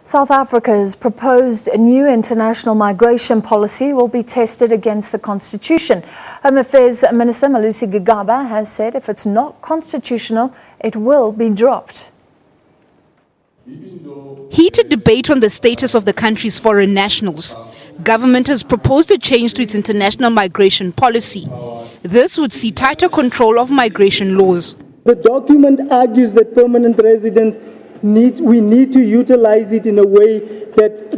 South Africa's proposed new international migration policy will be tested against the Constitution. Home Affairs Minister Malusi Gigaba has said if it's not constitutional, it will be dropped. Heated debate on the status of the country's foreign nationals. Government has proposed a change to its international migration policy. This would see tighter control of migration laws. The document argues that permanent residents we need to utilize it in a way that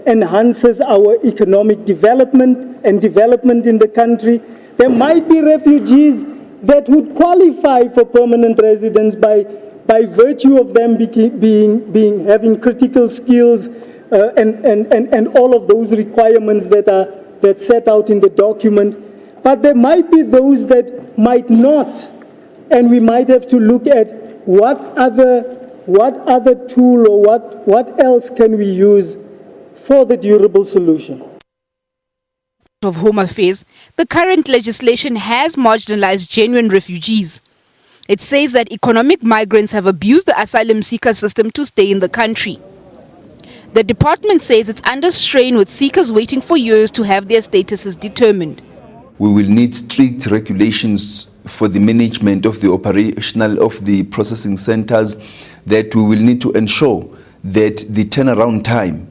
enhances our economic development and development in the country. There might be refugees that would qualify for permanent residence by virtue of them having critical skills and all of those requirements that set out in the document. But there might be those that might not, and we might have to look at what other tool or what else can we use for the durable solution. Of Home Affairs, the current legislation has marginalized genuine refugees. It says that economic migrants have abused the asylum seeker system to stay in the country. The department says it's under strain with seekers waiting for years to have their statuses determined. We will need strict regulations for the management of the operational of the processing centers, that we will need to ensure that the turnaround time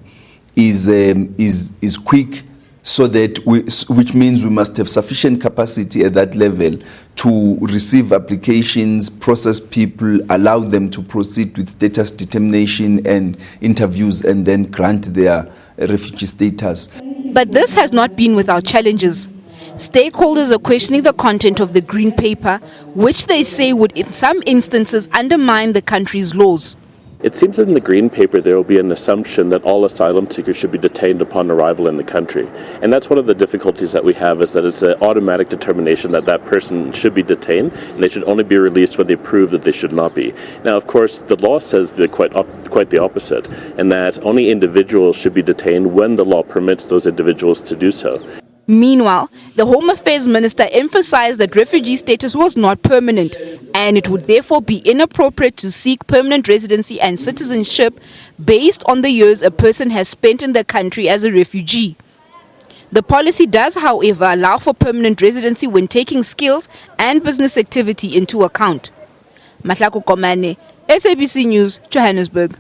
is quick, so that which means we must have sufficient capacity at that level to receive applications, process people, allow them to proceed with status determination and interviews, and then grant their refugee status. But this has not been without challenges. Stakeholders are questioning the content of the Green Paper, which they say would in some instances undermine the country's laws. It seems that in the Green Paper there will be an assumption that all asylum seekers should be detained upon arrival in the country. And that's one of the difficulties that we have, is that it's an automatic determination that that person should be detained, and they should only be released when they prove that they should not be. Now, of course, the law says quite the opposite, and that only individuals should be detained when the law permits those individuals to do so. Meanwhile, the Home Affairs Minister emphasized that refugee status was not permanent, and it would therefore be inappropriate to seek permanent residency and citizenship based on the years a person has spent in the country as a refugee. The policy does, however, allow for permanent residency when taking skills and business activity into account. Matlako Komane, SABC News, Johannesburg.